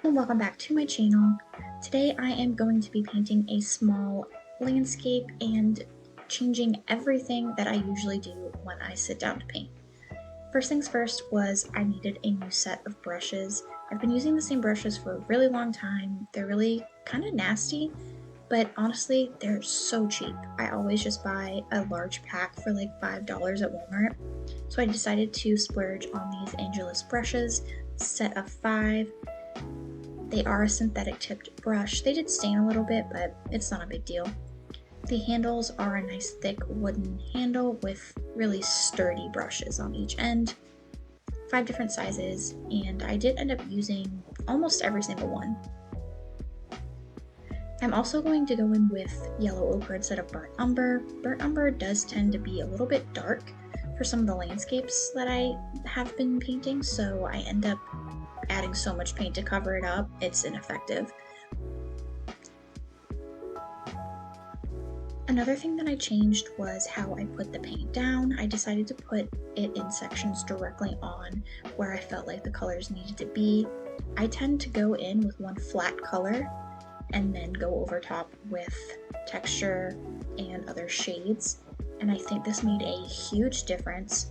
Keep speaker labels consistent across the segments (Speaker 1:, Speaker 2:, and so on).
Speaker 1: and welcome back to my channel. Today I am going to be painting a small landscape and changing everything that I usually do when I sit down to paint. First things first was I needed a new set of brushes. I've been using the same brushes for a really long time. They're really kind of nasty, but honestly they're so cheap. I always just buy a large pack for like $5 at Walmart. So I decided to splurge on these Angelus brushes, set of 5. They are a synthetic tipped brush. They did stain a little bit, but it's not a big deal. The handles are a nice thick wooden handle with really sturdy brushes on each end. 5 different sizes, and I did end up using almost every single one. I'm also going to go in with yellow ochre instead of burnt umber. Burnt umber does tend to be a little bit dark for some of the landscapes that I have been painting, so I end up adding so much paint to cover it up, it's ineffective. Another thing that I changed was how I put the paint down. I decided to put it in sections directly on where I felt like the colors needed to be. I tend to go in with one flat color and then go over top with texture and other shades, and I think this made a huge difference.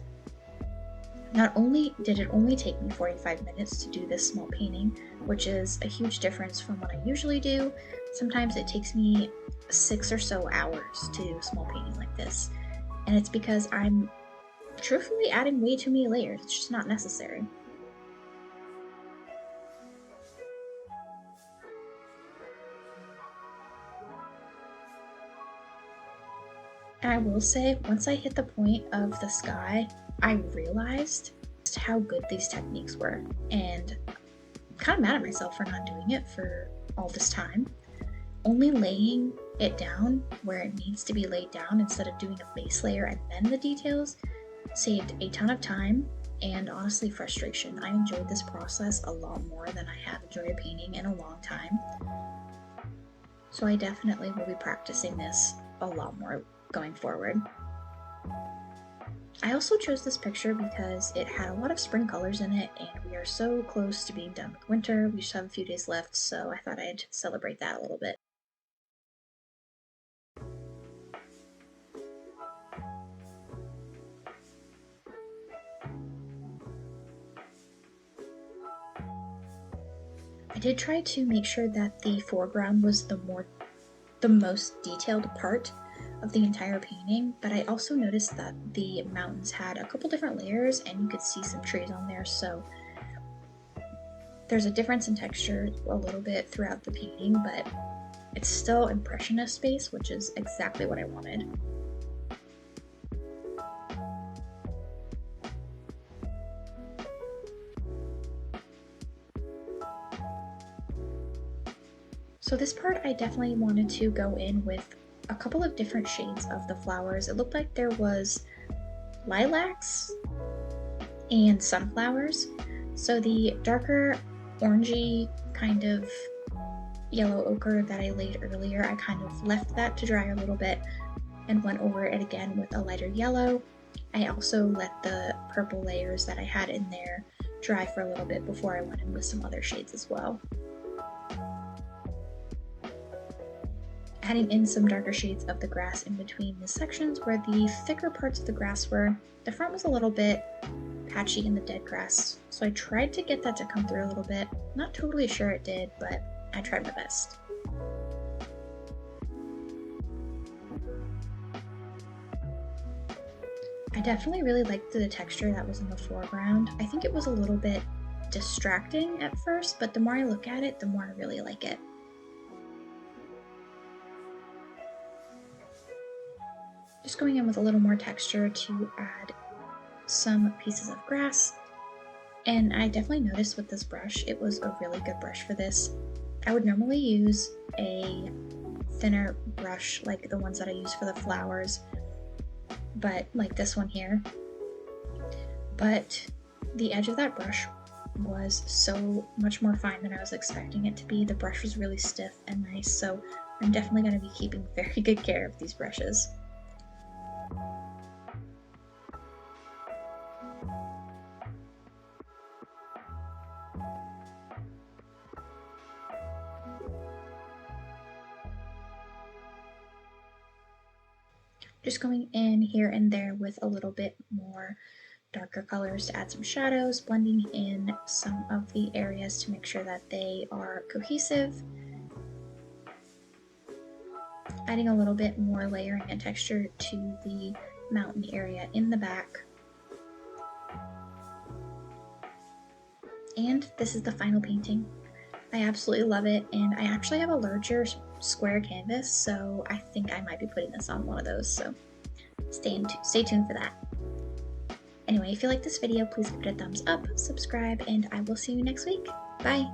Speaker 1: Not only did it only take me 45 minutes to do this small painting, which is a huge difference from what I usually do. Sometimes it takes me 6 or so hours to do a small painting like this, and it's because I'm truthfully adding way too many layers. It's just not necessary. And I will say, once I hit the point of the sky, I realized just how good these techniques were, and I'm kind of mad at myself for not doing it for all this time. Only laying it down where it needs to be laid down instead of doing a base layer and then the details saved a ton of time and honestly frustration. I enjoyed this process a lot more than I have enjoyed painting in a long time. So I definitely will be practicing this a lot more going forward. I also chose this picture because it had a lot of spring colors in it, and we are so close to being done with winter. We just have a few days left, so I thought I'd celebrate that a little bit. I did try to make sure that the foreground was the most detailed part of the entire painting, but I also noticed that the mountains had a couple different layers and you could see some trees on there, so there's a difference in texture a little bit throughout the painting, but it's still impressionist space, which is exactly what I wanted. So this part I definitely wanted to go in with a couple of different shades of the flowers. It looked like there was lilacs and sunflowers. So the darker orangey kind of yellow ochre that I laid earlier, I kind of left that to dry a little bit and went over it again with a lighter yellow. I also let the purple layers that I had in there dry for a little bit before I went in with some other shades as well. Adding in some darker shades of the grass in between the sections where the thicker parts of the grass were. The front was a little bit patchy in the dead grass, so I tried to get that to come through a little bit. Not totally sure it did, but I tried my best. I definitely really liked the texture that was in the foreground. I think it was a little bit distracting at first, but the more I look at it, the more I really like it. Just going in with a little more texture to add some pieces of grass. And I definitely noticed with this brush, it was a really good brush for this. I would normally use a thinner brush like the ones that I use for the flowers, but like this one here. But the edge of that brush was so much more fine than I was expecting it to be. The brush was really stiff and nice, so I'm definitely going to be keeping very good care of these brushes. Just going in here and there with a little bit more darker colors to add some shadows, blending in some of the areas to make sure that they are cohesive, adding a little bit more layering and texture to the mountain area in the back. And this is the final painting. I absolutely love it, and I actually have a larger square canvas, so I think I might be putting this on one of those, so stay tuned for that. Anyway, if you like this video, please give it a thumbs up, subscribe, and I will see you next week. Bye!